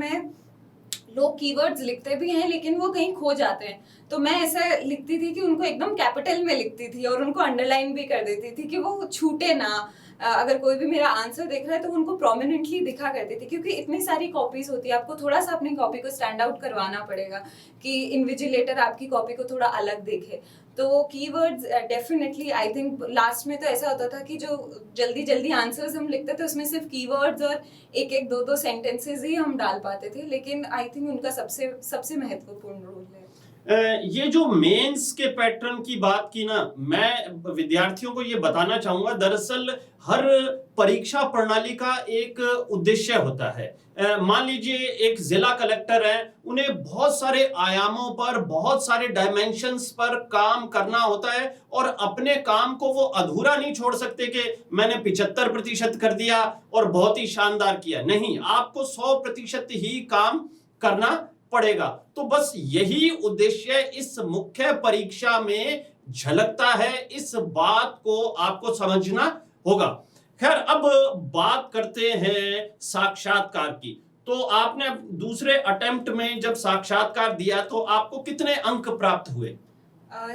लोग कीवर्ड्स लिखते भी हैं लेकिन वो कहीं खो जाते हैं। तो मैं ऐसा लिखती थी कि उनको एकदम कैपिटल में लिखती थी और उनको अंडरलाइन भी कर देती थी कि वो छूटे ना। अगर कोई भी मेरा आंसर देख रहा है तो उनको प्रोमिनेंटली दिखा करती थी, क्योंकि इतनी सारी कॉपीज होती है, आपको थोड़ा सा अपनी कॉपी को स्टैंड आउट करवाना पड़ेगा कि इन्विजिलेटर आपकी कॉपी को थोड़ा अलग देखे। तो keywords definitely, I think last में तो ऐसा होता था कि जो जल्दी जल्दी आंसर्स हम लिखते थे उसमें सिर्फ कीवर्ड्स और एक 2 सेंटेंसेस ही हम डाल पाते थे, लेकिन आई थिंक उनका सबसे महत्वपूर्ण रोल है। ये जो मेंस के पैटर्न की बात की ना, मैं विद्यार्थियों को ये बताना चाहूंगा, दरअसल हर परीक्षा प्रणाली का एक उद्देश्य होता है। मान लीजिए एक जिला कलेक्टर है, उन्हें बहुत सारे आयामों पर, बहुत सारे डायमेंशंस पर काम करना होता है, और अपने काम को वो अधूरा नहीं छोड़ सकते कि मैंने 75% कर दिया और बहुत ही शानदार किया। नहीं, आपको 100% ही काम करना पड़ेगा। तो बस यही उद्देश्य इस मुख्य परीक्षा में झलकता है, इस बात को आपको समझना होगा। खैर, अब बात करते हैं साक्षात्कार की। तो आपने दूसरे अटेम्प्ट में जब साक्षात्कार दिया तो आपको कितने अंक प्राप्त हुए?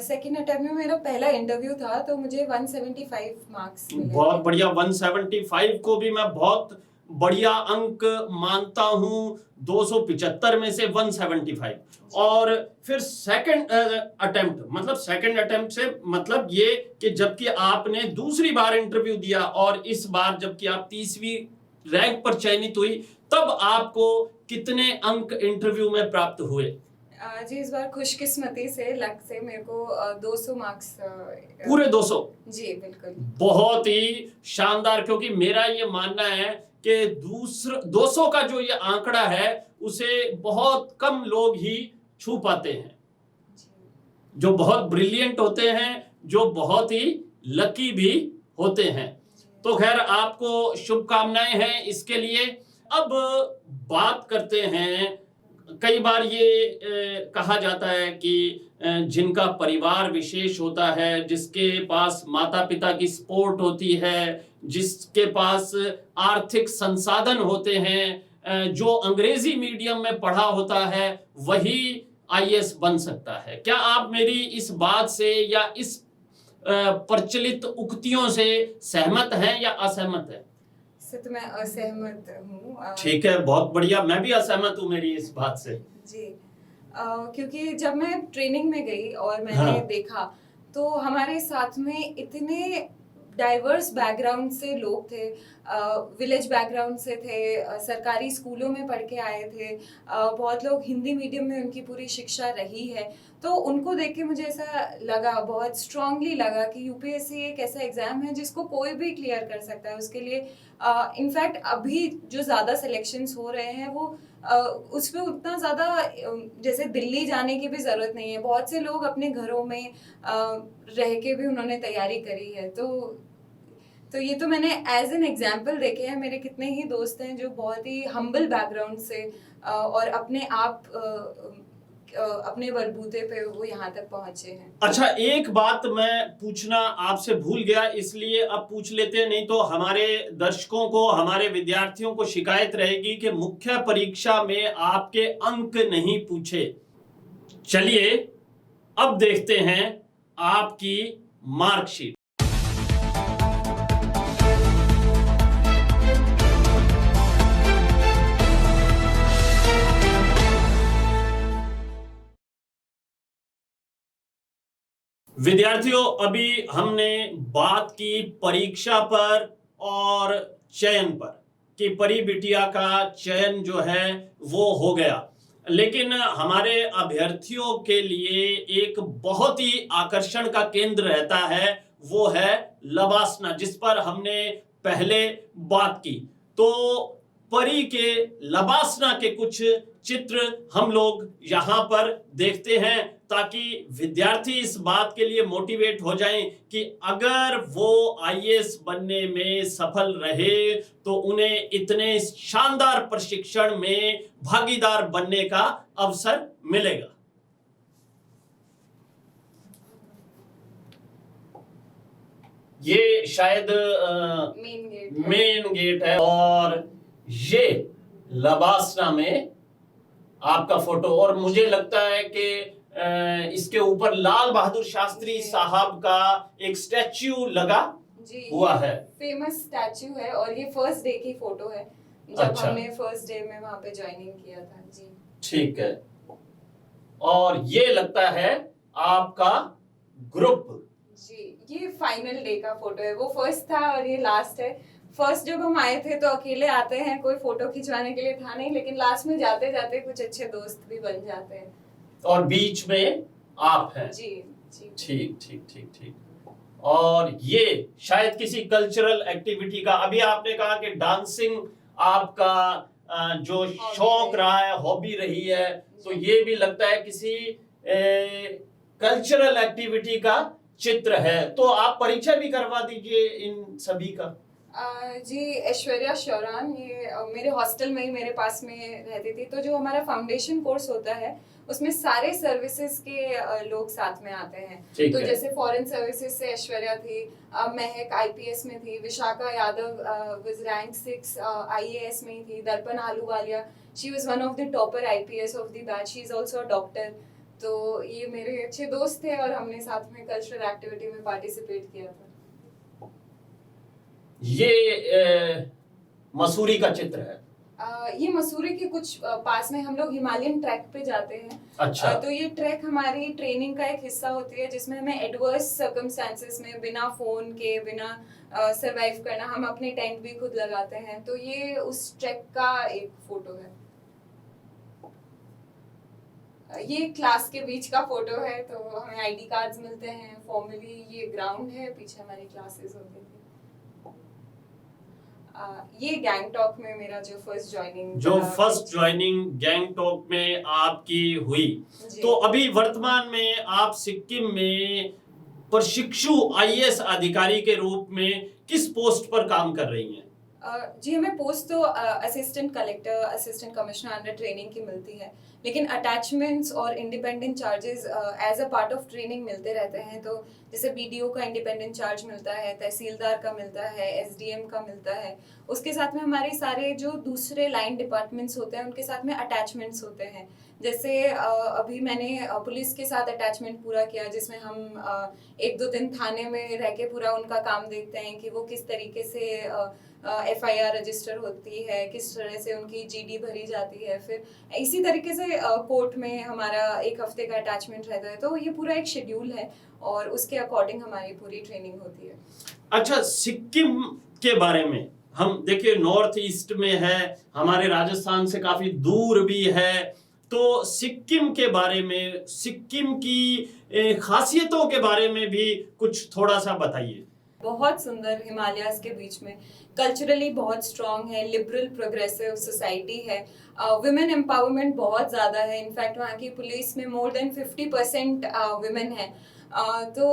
सेकेंड अटेम्प्ट में मेरा पहला इंटरव्यू था, तो मुझे 175 मार्क्स मिले। बहुत बढ़िया, 175 को भी मैं बहुत बढ़िया अंक मानता हूं। 275 में से 175। और फिर सेकंड अटेम्प्ट से मतलब ये कि जबकि आपने दूसरी बार इंटरव्यू दिया और इस बार जबकि आप 30वीं रैंक पर चयनित हुई, तब आपको कितने अंक इंटरव्यू में प्राप्त हुए? जी, इस बार खुशकिस्मती से, लक से मेरे को 200 मार्क्स। पूरे 200? जी बिल्कुल। बहुत ही शानदार, क्योंकि मेरा ये मानना है कि 200 का जो ये आंकड़ा है उसे बहुत कम लोग ही छू पाते हैं, जो बहुत ब्रिलियंट होते हैं, जो बहुत ही लकी भी होते हैं। तो खैर, आपको शुभकामनाएं हैं इसके लिए। अब बात करते हैं, कई बार ये कहा जाता है कि जिनका परिवार विशेष होता है, जिसके पास माता पिता की सपोर्ट होती है, जिसके पास आर्थिक संसाधन होते हैं, जो अंग्रेजी मीडियम में पढ़ा होता है, वही आईएएस बन सकता है। क्या आप मेरी इस बात से या इस प्रचलित उक्तियों से सहमत हैं या असहमत हैं? तो मैं असहमत हूँ। ठीक है, बहुत बढ़िया, मैं भी असहमत हूँ मेरी इस बात से। जी, क्योंकि जब मैं ट्रेनिंग में गई और मैंने देखा, तो हमारे साथ में इतने डाइवर्स बैकग्राउंड से लोग थे, विलेज बैकग्राउंड से थे, सरकारी स्कूलों में पढ़ के आए थे, बहुत लोग हिंदी मीडियम में उनकी पूरी शिक्षा रही है। तो उनको देख के मुझे ऐसा लगा, बहुत स्ट्रांगली लगा कि यूपीएससी एक ऐसा एग्ज़ाम है जिसको कोई भी क्लियर कर सकता है। उसके लिए इनफैक्ट अभी जो ज़्यादा सिलेक्शंस हो रहे हैं वो उस पर उतना ज़्यादा जैसे दिल्ली जाने की भी ज़रूरत नहीं है। बहुत से लोग अपने घरों में रह के भी उन्होंने तैयारी करी है। तो ये तो मैंने एज एन एग्जाम्पल देखे हैं। मेरे कितने ही दोस्त हैं जो बहुत ही हम्बल बैकग्राउंड से और अपने आप अपने बलबूते पे वो यहाँ तक पहुंचे हैं। अच्छा, एक बात मैं पूछना आपसे भूल गया, इसलिए अब पूछ लेते हैं, नहीं तो हमारे दर्शकों को, हमारे विद्यार्थियों को शिकायत रहेगी कि मुख्य परीक्षा में आपके अंक नहीं पूछे। चलिए अब देखते हैं आपकी मार्कशीट। विद्यार्थियों, अभी हमने बात की परीक्षा पर और चयन पर कि परी बिटिया का चयन जो है वो हो गया, लेकिन हमारे अभ्यर्थियों के लिए एक बहुत ही आकर्षण का केंद्र रहता है, वो है लबासना, जिस पर हमने पहले बात की। तो परी के लबासना के कुछ चित्र हम लोग यहाँ पर देखते हैं, ताकि विद्यार्थी इस बात के लिए मोटिवेट हो जाएं कि अगर वो आईएएस बनने में सफल रहे तो उन्हें इतने शानदार प्रशिक्षण में भागीदार बनने का अवसर मिलेगा। ये शायद मेन गेट है और ये लबासना में आपका फोटो, और मुझे लगता है कि इसके ऊपर लाल बहादुर शास्त्री साहब का एक स्टैच्यू लगा हुआ है, फेमस स्टैच्यू है, और ये फर्स्ट डे की फोटो है जब अच्छा। हमने फर्स्ट डे में वहां पे ज्वाइनिंग किया था जी। ठीक है, और ये लगता है आपका ग्रुप जी। ये फाइनल डे का फोटो है, वो फर्स्ट था और ये लास्ट है। फर्स्ट जब हम आए थे तो अकेले आते हैं, कोई फोटो खिंचवाने के लिए था नहीं, लेकिन लास्ट में जाते जाते कुछ अच्छे दोस्त भी बन जाते हैं, और बीच में आप हैं। जी जी। ठीक ठीक ठीक ठीक। और ये शायद किसी कल्चरल एक्टिविटी का, अभी आपने कहा कि डांसिंग आपका जो शौक रहा है, हॉबी रही है, तो ये भी लगता है किसी कल्चरल एक्टिविटी का चित्र है। तो आप परिचय भी करवा दीजिए इन सभी का। जी, ऐश्वर्या शौरान, ये मेरे हॉस्टल में ही मेरे पास में रहती थी। तो जो हमारा फाउंडेशन कोर्स होता है उसमें सारे सर्विसेज के लोग साथ में आते हैं। तो जैसे फॉरेन सर्विसेज से ऐश्वर्या थी, महक आईपीएस में थी, Vishakha Yadav was rank 6 IAS में ही थी, दर्पण Ahluwalia she was one of the topper IPS of the batch, she is also a doctor. तो ये मेरे अच्छे दोस्त थे और हमने साथ में कल्चरल एक्टिविटी में पार्टिसिपेट किया था। ये मसूरी का चित्र है। ये मसूरी के कुछ पास में हम लोग हिमालयन ट्रैक पे जाते हैं। अच्छा। तो ये ट्रैक हमारी ट्रेनिंग का एक हिस्सा होती है, जिसमें हमें एडवर्स सर्कमस्टेंसेस में बिना फोन के, बिना सरवाइव करना, हम अपने टेंट भी खुद लगाते हैं। तो ये उस ट्रैक का एक फोटो है। ये क्लास के बीच का फोटो है, तो हमें आईडी कार्ड्स मिलते हैं फॉर्मली। ये ग्राउंड है, पीछे हमारी क्लासेस होती थी। ये गैंगटॉक में मेरा जो फर्स्ट ज्वाइनिंग गैंगटॉक में आपकी हुई। तो अभी वर्तमान में आप सिक्किम में प्रशिक्षु आईएएस अधिकारी के रूप में किस पोस्ट पर काम कर रही हैं? जी, हमें पोस्ट तो assistant collector, assistant commissioner under training की मिलती है, लेकिन अटैचमेंट्स और independent charges as a part of training मिलते रहते हैं। तो जैसे बीडीओ का इंडिपेंडेंट चार्ज मिलता है, तहसीलदार का मिलता है, एसडीएम का मिलता है। उसके साथ में हमारे सारे जो दूसरे लाइन डिपार्टमेंट्स होते हैं उनके साथ में अटैचमेंट्स होते हैं। जैसे अभी मैंने पुलिस के साथ अटैचमेंट पूरा किया, जिसमें हम 1-2 दिन थाने में रह के पूरा उनका काम देखते हैं कि वो किस तरीके से एफआईआर रजिस्टर होती है, किस तरह से उनकी जीडी भरी जाती है। फिर इसी तरीके से कोर्ट में हमारा 1 हफ्ते का अटैचमेंट रहता है। तो ये पूरा एक शेड्यूल है और उसके अकॉर्डिंग हमारी पूरी ट्रेनिंग होती है। अच्छा, सिक्किम के बारे में हम देखिए, नॉर्थ ईस्ट में है, हमारे राजस्थान से काफी दूर भी है। तो सिक्किम के बारे में, सिक्किम की खासियतों के बारे में भी कुछ थोड़ा सा बताइए। बहुत सुंदर हिमालयाज के बीच में, कल्चरली बहुत स्ट्रॉन्ग है, लिबरल प्रोग्रेसिव सोसाइटी है, वुमेन एम्पावरमेंट बहुत ज़्यादा है। इनफैक्ट वहाँ की पुलिस में मोर देन 50% वुमेन है। तो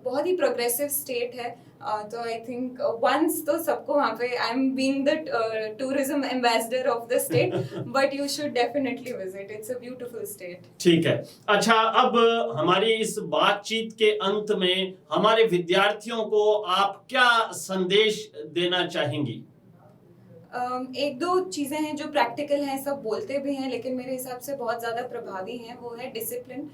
बहुत ही प्रोग्रेसिव स्टेट है। तो आई थिंक वंस तो सबको वहाँ पे, I am being the tourism ambassador of the state, but you should definitely visit, it's a beautiful state. ठीक है। अच्छा, अब हमारी इस बातचीत के अंत में हमारे विद्यार्थियों को आप क्या संदेश देना चाहेंगी? एक दो चीज़ें हैं जो प्रैक्टिकल हैं, सब बोलते भी हैं, लेकिन मेरे हिसाब से बहुत ज़्यादा प्रभावी हैं। वो है डिसिप्लिन।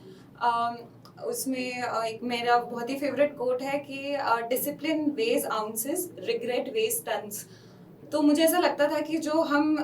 उसमें एक मेरा बहुत ही फेवरेट कोट है कि discipline weighs ounces, regret weighs tons. तो मुझे ऐसा लगता था कि जो हम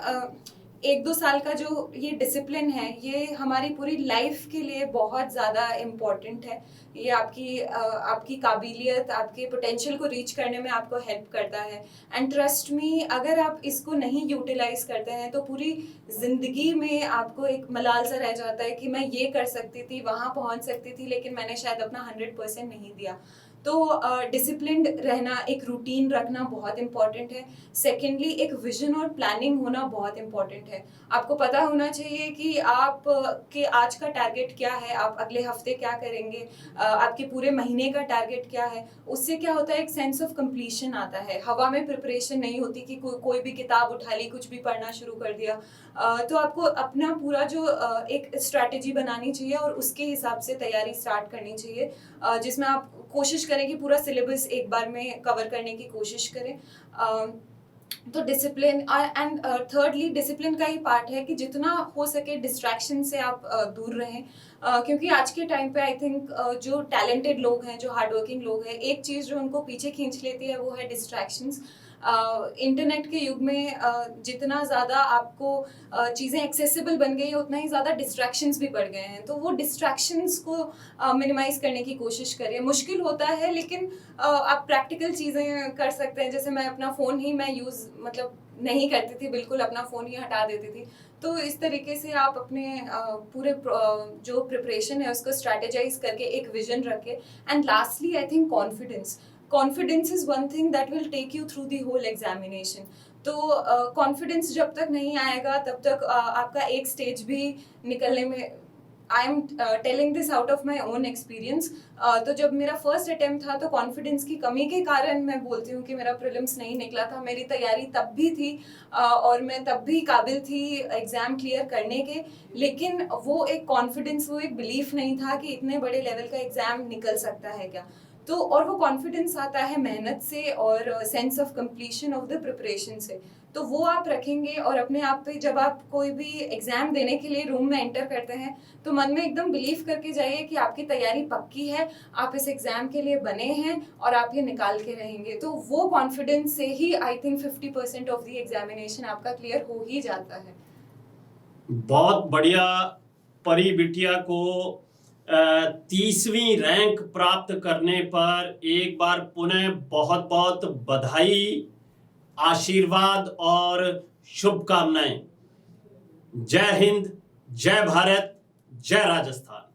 1-2 साल का जो ये डिसिप्लिन है, ये हमारी पूरी लाइफ के लिए बहुत ज़्यादा इम्पॉर्टेंट है। ये आपकी काबिलियत, आपके पोटेंशियल को रीच करने में आपको हेल्प करता है। एंड ट्रस्ट मी, अगर आप इसको नहीं यूटिलाइज करते हैं तो पूरी ज़िंदगी में आपको एक मलाल सा रह जाता है कि मैं ये कर सकती थी, वहाँ पहुँच सकती थी, लेकिन मैंने शायद अपना 100% नहीं दिया। तो डिसिप्लिन्ड रहना, एक रूटीन रखना बहुत इम्पॉर्टेंट है। सेकेंडली, एक विजन और प्लानिंग होना बहुत इम्पॉर्टेंट है। आपको पता होना चाहिए कि आप के आज का टारगेट क्या है, आप अगले हफ्ते क्या करेंगे, आपके पूरे महीने का टारगेट क्या है। उससे क्या होता है, एक सेंस ऑफ कंप्लीशन आता है। हवा में प्रिपरेशन नहीं होती कि कोई भी किताब उठा ली, कुछ भी पढ़ना शुरू कर दिया। तो आपको अपना पूरा जो एक स्ट्रैटेजी बनानी चाहिए और उसके हिसाब से तैयारी स्टार्ट करनी चाहिए, जिसमें आप कोशिश करें कि पूरा सिलेबस एक बार में कवर करने की कोशिश करें। तो डिसिप्लिन एंड थर्डली, डिसिप्लिन का ही पार्ट है कि जितना हो सके डिस्ट्रैक्शन से आप दूर रहें, क्योंकि आज के टाइम पे आई थिंक जो टैलेंटेड लोग हैं, जो हार्डवर्किंग लोग हैं, एक चीज़ जो उनको पीछे खींच लेती है वो है डिस्ट्रैक्शंस। इंटरनेट के युग में जितना ज़्यादा आपको चीज़ें एक्सेसिबल बन गई है, उतना ही ज़्यादा डिस्ट्रैक्शंस भी बढ़ गए हैं। तो वो डिस्ट्रैक्शंस को मिनिमाइज करने की कोशिश करिए। मुश्किल होता है, लेकिन आप प्रैक्टिकल चीज़ें कर सकते हैं। जैसे मैं अपना फ़ोन ही मैं यूज़ मतलब नहीं करती थी, बिल्कुल अपना फ़ोन ही हटा देती थी। तो इस तरीके से आप अपने पूरे जो प्रिपरेशन है उसको स्ट्रैटेजाइज करके एक विजन रखें। And lastly, I think confidence is one thing that will take you through the whole examination. तो कॉन्फिडेंस जब तक नहीं आएगा तब तक आपका एक स्टेज भी निकलने में, I am telling this out of my own experience. तो जब मेरा फर्स्ट अटेम्प्ट था तो कॉन्फिडेंस की कमी के कारण मैं बोलती हूँ कि मेरा प्रीलिम्स नहीं निकला था। मेरी तैयारी तब भी थी और मैं तब भी काबिल थी एग्ज़ाम क्लियर करने के, लेकिन वो एक कॉन्फिडेंस, वो एक बिलीफ नहीं था कि इतने बड़े लेवल का एग्ज़ाम निकल सकता है क्या। तो और वो कॉन्फिडेंस आता है मेहनत से और sense of completion of the preparation से। तो वो आप रखेंगे और अपने आप पे जब आप कोई भी एग्ज़ाम देने के लिए रूम में एंटर करते हैं तो मन में एकदम बिलीव करके जाइए कि आपकी तैयारी पक्की है, आप इस एग्ज़ाम के लिए बने हैं और आप ये निकाल के रहेंगे। तो वो कॉन्फिडेंस से ही I think 50% of the examination आपका क्लियर हो ही जाता है। बहुत बढ़िया। परी बिटिया को 30वीं रैंक प्राप्त करने पर एक बार पुनः बहुत बहुत बधाई, आशीर्वाद और शुभकामनाएं। जय हिंद, जय भारत, जय राजस्थान।